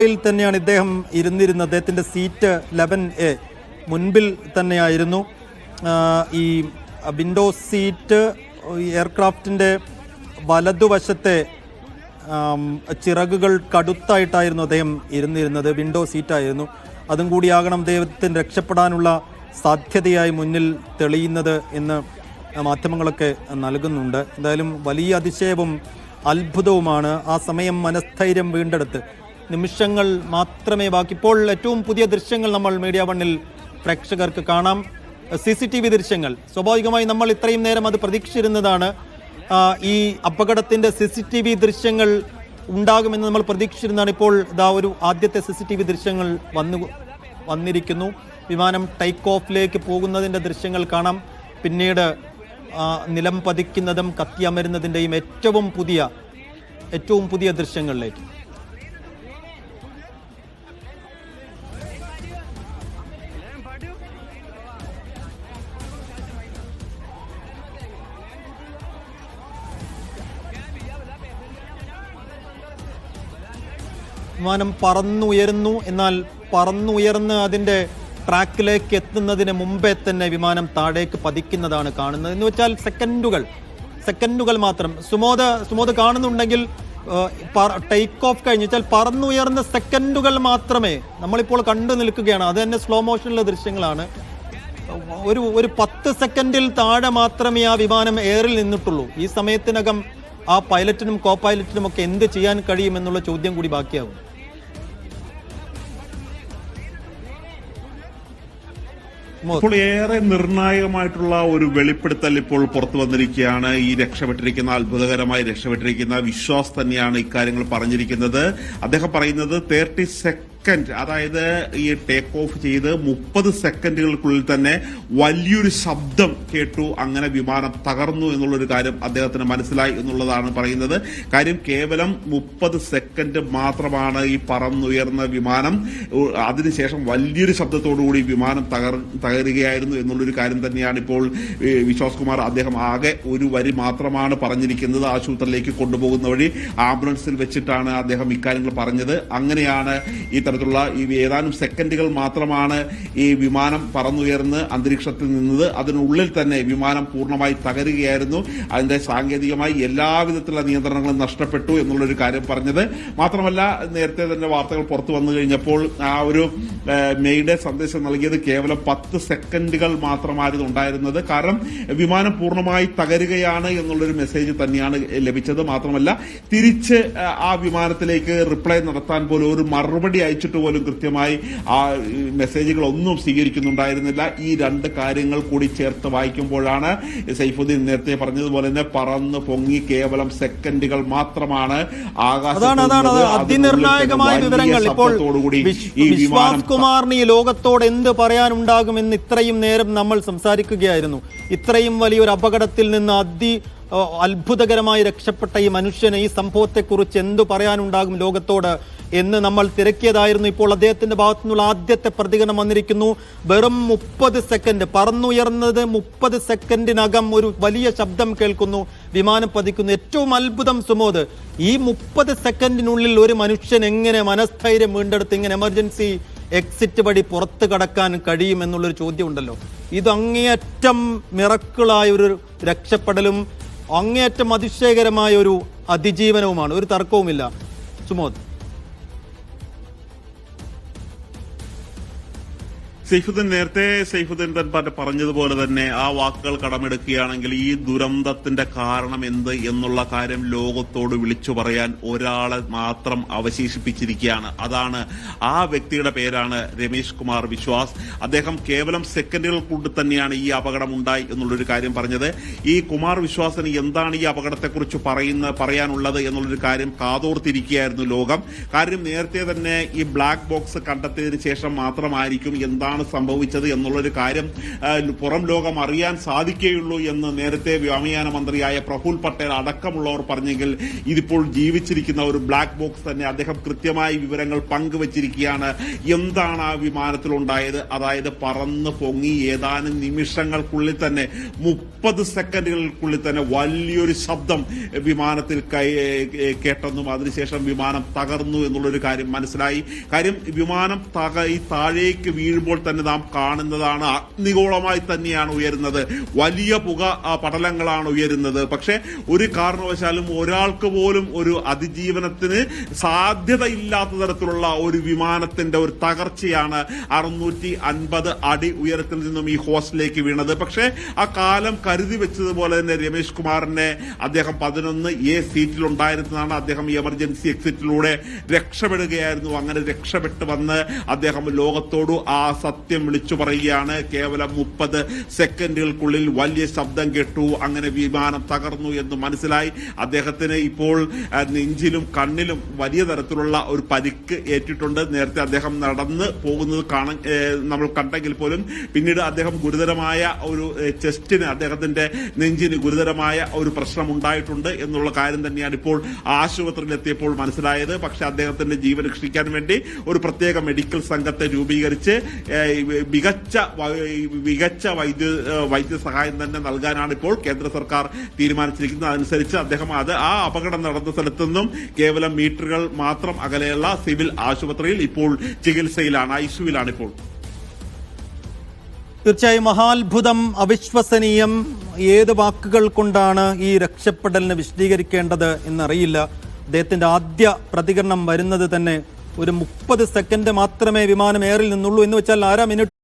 ിൽ തന്നെയാണ് ഇദ്ദേഹം ഇരുന്നിരുന്നത്. അദ്ദേഹത്തിൻ്റെ സീറ്റ് 11A മുൻപിൽ തന്നെയായിരുന്നു. ഈ വിൻഡോ സീറ്റ് എയർക്രാഫ്റ്റിൻ്റെ വലതുവശത്തെ ചിറകുകൾ കടുത്തായിട്ടായിരുന്നു അദ്ദേഹം ഇരുന്നിരുന്നത്. വിൻഡോ സീറ്റായിരുന്നു. അതും കൂടിയാകണം അദ്ദേഹത്തിന് രക്ഷപ്പെടാനുള്ള സാധ്യതയായി മുന്നിൽ തെളിയുന്നത് എന്ന് മാധ്യമങ്ങളൊക്കെ നൽകുന്നുണ്ട്. എന്തായാലും വലിയ അതിശയവും അത്ഭുതവുമാണ്. ആ സമയം മനസ്ഥൈര്യം വീണ്ടെടുത്ത് നിമിഷങ്ങൾ മാത്രമേ ബാക്കി. ഇപ്പോൾ ഏറ്റവും പുതിയ ദൃശ്യങ്ങൾ നമ്മൾ മീഡിയ വണ്ണിൽ പ്രേക്ഷകർക്ക് കാണാം. CCTV ദൃശ്യങ്ങൾ. സ്വാഭാവികമായി നമ്മൾ ഇത്രയും നേരം അത് പ്രതീക്ഷിച്ചിരുന്നതാണ്. ഈ അപകടത്തിൻ്റെ CCTV ദൃശ്യങ്ങൾ ഉണ്ടാകുമെന്ന് നമ്മൾ പ്രതീക്ഷിച്ചിരുന്നതാണ്. ഇപ്പോൾ ഇതാ ഒരു ആദ്യത്തെ CCTV ദൃശ്യങ്ങൾ വന്നിരിക്കുന്നു. വിമാനം ടേക്ക് ഓഫിലേക്ക് പോകുന്നതിൻ്റെ ദൃശ്യങ്ങൾ കാണാം. പിന്നീട് നിലം പതിക്കുന്നതും കത്തിയമരുന്നതിൻ്റെയും ഏറ്റവും പുതിയ ദൃശ്യങ്ങളിലേക്ക്. വിമാനം പറന്നുയരുന്നു. എന്നാൽ പറന്നുയർന്ന് അതിൻ്റെ ട്രാക്കിലേക്ക് എത്തുന്നതിന് മുമ്പേ തന്നെ വിമാനം താഴേക്ക് പതിക്കുന്നതാണ് കാണുന്നത്. എന്ന് വെച്ചാൽ സെക്കൻഡുകൾ മാത്രം. സുമോദ് കാണുന്നുണ്ടെങ്കിൽ ടേക്ക് ഓഫ് കഴിഞ്ഞ് വെച്ചാൽ പറന്നുയർന്ന സെക്കൻഡുകൾ മാത്രമേ നമ്മളിപ്പോൾ കണ്ടു നിൽക്കുകയാണ്. അത് തന്നെ സ്ലോ മോഷനിലെ ദൃശ്യങ്ങളാണ്. ഒരു 10 സെക്കൻഡിൽ താഴെ മാത്രമേ ആ വിമാനം എയറിൽ നിന്നിട്ടുള്ളൂ. ഈ സമയത്തിനകം ആ പൈലറ്റിനും കോ പൈലറ്റിനും ഒക്കെ എന്ത് ചെയ്യാൻ കഴിയുമെന്നുള്ള ചോദ്യം കൂടി ബാക്കിയാകും. ഇപ്പോൾ ഏറെ നിർണായകമായിട്ടുള്ള ഒരു വെളിപ്പെടുത്തൽ ഇപ്പോൾ പുറത്തു വന്നിരിക്കുകയാണ്. ഈ അത്ഭുതകരമായി രക്ഷപ്പെട്ടിരിക്കുന്ന വിശ്വാസ് തന്നെയാണ് ഇക്കാര്യങ്ങൾ പറഞ്ഞിരിക്കുന്നത്. അദ്ദേഹം പറയുന്നത് 30 സെക്കൻഡ്, അതായത് ഈ ടേക്ക് ഓഫ് ചെയ്ത് 30 സെക്കൻഡുകൾക്കുള്ളിൽ തന്നെ വലിയൊരു ശബ്ദം കേട്ടു. അങ്ങനെ വിമാനം തകർന്നു എന്നുള്ളൊരു കാര്യം അദ്ദേഹത്തിന് മനസ്സിലായി എന്നുള്ളതാണ് പറയുന്നത്. കാര്യം കേവലം 30 സെക്കൻഡ് മാത്രമാണ് ഈ പറന്നുയർന്ന വിമാനം. അതിനുശേഷം വലിയൊരു ശബ്ദത്തോടുകൂടി വിമാനം തകരുകയായിരുന്നു എന്നുള്ളൊരു കാര്യം തന്നെയാണ് ഇപ്പോൾ വിശ്വാസ് കുമാർ അദ്ദേഹം ആകെ ഒരു വരി മാത്രമാണ് പറഞ്ഞിരിക്കുന്നത്. ആശുപത്രിയിലേക്ക് കൊണ്ടുപോകുന്ന വഴി ആംബുലൻസിൽ വെച്ചിട്ടാണ് അദ്ദേഹം ഇക്കാര്യങ്ങൾ പറഞ്ഞത്. അങ്ങനെയാണ് ഈ തരത്തിലുള്ള ഈ ഏതാനും സെക്കൻഡുകൾ മാത്രമാണ് ഈ വിമാനം പറന്നുയർന്ന് അന്തരീക്ഷത്തിൽ നിന്നത്. അതിനുള്ളിൽ തന്നെ വിമാനം പൂർണ്ണമായി തകരുകയായിരുന്നു. അതിന്റെ സാങ്കേതികമായി എല്ലാവിധത്തിലുള്ള നിയന്ത്രണങ്ങളും നഷ്ടപ്പെട്ടു എന്നുള്ളൊരു കാര്യം പറഞ്ഞത് മാത്രമല്ല, നേരത്തെ തന്നെ വാർത്തകൾ പുറത്തു വന്നു കഴിഞ്ഞപ്പോൾ ആ ഒരു മെയ്ഡേ സന്ദേശം നൽകിയത് കേവലം 10 സെക്കൻഡുകൾ മാത്രമായിരുന്നു ഉണ്ടായിരുന്നത്. കാരണം വിമാനം പൂർണ്ണമായി തകരുകയാണ് എന്നുള്ളൊരു മെസ്സേജ് തന്നെയാണ് ലഭിച്ചത്. മാത്രമല്ല തിരിച്ച് ആ വിമാനത്തിലേക്ക് റിപ്ലൈ നടത്താൻ പോലും ഒരു മറുപടി അയച്ചിട്ട് പോലും കൃത്യമായി ആ മെസ്സേജുകളൊന്നും സ്വീകരിക്കുന്നുണ്ടായിരുന്നില്ല. ഈ രണ്ട് കാര്യങ്ങൾ കൂടി ചേർത്ത് വായിക്കുമ്പോഴാണ് സൈഫുദ്ദീൻ നേരത്തെ പറഞ്ഞതുപോലെ തന്നെ പറന്ന് പൊങ്ങി കേവലം സെക്കൻഡുകൾ മാത്രമാണ് ആകാശത്ത്. അതിനിർണായകമായ വിവരങ്ങൾ ഇപ്പോൾ വിശ്വാസ് കുമാറിന് ഈ ലോകത്തോട് എന്ത് പറയാനുണ്ടാകുമെന്ന് ഇത്രയും നേരം നമ്മൾ സംസാരിക്കുകയായിരുന്നു. ഇത്രയും വലിയൊരു അപകടത്തിൽ നിന്ന് അത്ഭുതകരമായി രക്ഷപ്പെട്ട ഈ മനുഷ്യന് ഈ സംഭവത്തെക്കുറിച്ച് എന്തു പറയാനുണ്ടാകും ലോകത്തോട് എന്ന് നമ്മൾ തിരക്കിയതായിരുന്നു. ഇപ്പോൾ അദ്ദേഹത്തിന്റെ ഭാഗത്തു നിന്നുള്ള ആദ്യത്തെ പ്രതികരണം വന്നിരിക്കുന്നു. വെറും 30 സെക്കൻഡ് പറന്നുയർന്നത് 30 സെക്കൻഡിനകം ഒരു വലിയ ശബ്ദം കേൾക്കുന്നു, വിമാനം പതിക്കുന്നു. ഏറ്റവും അത്ഭുതം സുമോദ്, ഈ 30 സെക്കൻഡിനുള്ളിൽ ഒരു മനുഷ്യൻ എങ്ങനെ മനസ്ഥൈര്യം വീണ്ടെടുത്ത് ഇങ്ങനെ എമർജൻസി എക്സിറ്റ് വഴി പുറത്ത് കടക്കാൻ കഴിയുമെന്നുള്ളൊരു ചോദ്യം ഉണ്ടല്ലോ. ഇത് അങ്ങേയറ്റം മിറക്കിളായൊരു രക്ഷപ്പെടലും അങ്ങേയറ്റം അതിശയകരമായ ഒരു അതിജീവനവുമാണ്. ഒരു തർക്കവുമില്ല. സുമോദ്, സൈഫുദ്ദീൻ പറഞ്ഞതുപോലെ തന്നെ ആ വാക്കുകൾ കടമെടുക്കുകയാണെങ്കിൽ ഈ ദുരന്തത്തിന്റെ കാരണം എന്ത് എന്നുള്ള കാര്യം ലോകത്തോട് വിളിച്ചു പറയാൻ ഒരാളെ മാത്രം അവശേഷിപ്പിച്ചിരിക്കുകയാണ്. അതാണ് ആ വ്യക്തിയുടെ പേരാണ് രമേശ് കുമാർ വിശ്വാസ്. അദ്ദേഹം കേവലം സെക്കൻഡുകൾ കൊണ്ട് തന്നെയാണ് ഈ അപകടം ഉണ്ടായി എന്നുള്ളൊരു കാര്യം പറഞ്ഞത്. ഈ കുമാർ വിശ്വാസിന് എന്താണ് ഈ അപകടത്തെക്കുറിച്ച് പറയാനുള്ളത് എന്നുള്ളൊരു കാര്യം കാതോർത്തിരിക്കുകയായിരുന്നു ലോകം. കാര്യം നേരത്തെ തന്നെ ഈ ബ്ലാക്ക് ബോക്സ് കണ്ടെത്തിയതിനു ശേഷം മാത്രമായിരിക്കും എന്താണ് എന്താണ് സംഭവിച്ചത് എന്നുള്ളൊരു കാര്യം പുറം ലോകം അറിയാൻ സാധിക്കുകയുള്ളൂ എന്ന് നേരത്തെ വ്യോമയാന മന്ത്രിയായ പ്രഫുൽ പട്ടേൽ അടക്കമുള്ളവർ പറഞ്ഞെങ്കിൽ ഇതിപ്പോൾ ജീവിച്ചിരിക്കുന്ന ഒരു ബ്ലാക്ക് ബോക്സ് തന്നെ. അദ്ദേഹം കൃത്യമായി വിവരങ്ങൾ പങ്കുവച്ചിരിക്കുകയാണ്. എന്താണ് ആ വിമാനത്തിലുണ്ടായത്? അതായത് പറന്ന് പൊങ്ങി ഏതാനും നിമിഷങ്ങൾക്കുള്ളിൽ തന്നെ 30 സെക്കൻഡുകൾക്കുള്ളിൽ തന്നെ വലിയൊരു ശബ്ദം വിമാനത്തിൽ കേട്ടെന്നും അതിനുശേഷം വിമാനം തകർന്നു എന്നുള്ളൊരു കാര്യം മനസ്സിലായി. കാര്യം വിമാനം താഴേക്ക് വീഴുമ്പോൾ തന്നെ നാം കാണുന്നതാണ് അഗ്നിഗോളമായി തന്നെയാണ് ഉയരുന്നത്. വലിയ പുക പടലങ്ങളാണ് ഉയരുന്നത്. പക്ഷെ ഒരു കാരണവശാലും ഒരാൾക്ക് പോലും ഒരു അതിജീവനത്തിന് സാധ്യതയില്ലാത്ത തരത്തിലുള്ള ഒരു വിമാനത്തിന്റെ ഒരു തകർച്ചയാണ് 650 അടി ഉയരത്തിൽ നിന്നും ഈ ഹോസ്റ്റലിലേക്ക് വീണത്. പക്ഷെ ആ കാലം കരുതി വെച്ചതുപോലെ തന്നെ രമേശ് കുമാറിനെ അദ്ദേഹം 11A സീറ്റിലുണ്ടായിരുന്നതാണ്. അദ്ദേഹം എമർജൻസി എക്സിറ്റിലൂടെ രക്ഷപ്പെടുകയായിരുന്നു. അങ്ങനെ രക്ഷപ്പെട്ട് വന്ന് അദ്ദേഹം ലോകത്തോട് ആ സത്യം വിളിച്ചു പറയുകയാണ്. കേവലം 30 സെക്കൻഡുകൾക്കുള്ളിൽ വലിയ ശബ്ദം കേട്ടു, അങ്ങനെ വിമാനം തകർന്നു എന്ന് മനസ്സിലായി. അദ്ദേഹത്തിന് ഇപ്പോൾ നെഞ്ചിലും കണ്ണിലും വലിയ തരത്തിലുള്ള ഒരു പരിക്ക് ഏറ്റിട്ടുണ്ട്. നേരത്തെ അദ്ദേഹം നടന്ന് പോകുന്നത് നമ്മൾ കണ്ടെങ്കിൽ പോലും പിന്നീട് അദ്ദേഹം ഗുരുതരമായ ഒരു ചെസ്റ്റിന്, അദ്ദേഹത്തിന്റെ നെഞ്ചിന് ഗുരുതരമായ ഒരു പ്രശ്നം ഉണ്ടായിട്ടുണ്ട് എന്നുള്ള കാര്യം തന്നെയാണ് ഇപ്പോൾ ആശുപത്രിയിൽ എത്തിയപ്പോൾ മനസ്സിലായത്. പക്ഷെ അദ്ദേഹത്തിന്റെ ജീവൻ രക്ഷിക്കാൻ വേണ്ടി ഒരു പ്രത്യേക മെഡിക്കൽ സംഘത്തെ രൂപീകരിച്ച് മികച്ച വൈദ്യസഹായം തന്നെ നൽകാനാണ് ഇപ്പോൾ കേന്ദ്ര സർക്കാർ തീരുമാനിച്ചിരിക്കുന്നത്. അതനുസരിച്ച് അദ്ദേഹം ആ അപകടം നടന്ന സ്ഥലത്തു നിന്നും കേവലം മീറ്ററുകൾ മാത്രം അകലെയുള്ള സിവിൽ ആശുപത്രിയിൽ ഇപ്പോൾ ചികിത്സയിലാണ്, ഐസിയുവിലാണ് ഇപ്പോൾ. തീർച്ചയായും മഹാത്ഭുതം, അവിശ്വസനീയം. ഏത് വാക്കുകൾ കൊണ്ടാണ് ഈ രക്ഷപ്പെടലിനെ വിശദീകരിക്കേണ്ടത് എന്നറിയില്ല. അദ്ദേഹത്തിന്റെ ആദ്യ പ്രതികരണം വരുന്നത് തന്നെ ഒരു 30 സെക്കൻഡ് മാത്രമേ വിമാനം എയറിൽ നിന്നുള്ളൂ എന്ന് വെച്ചാൽ 1/2 മിനിറ്റ്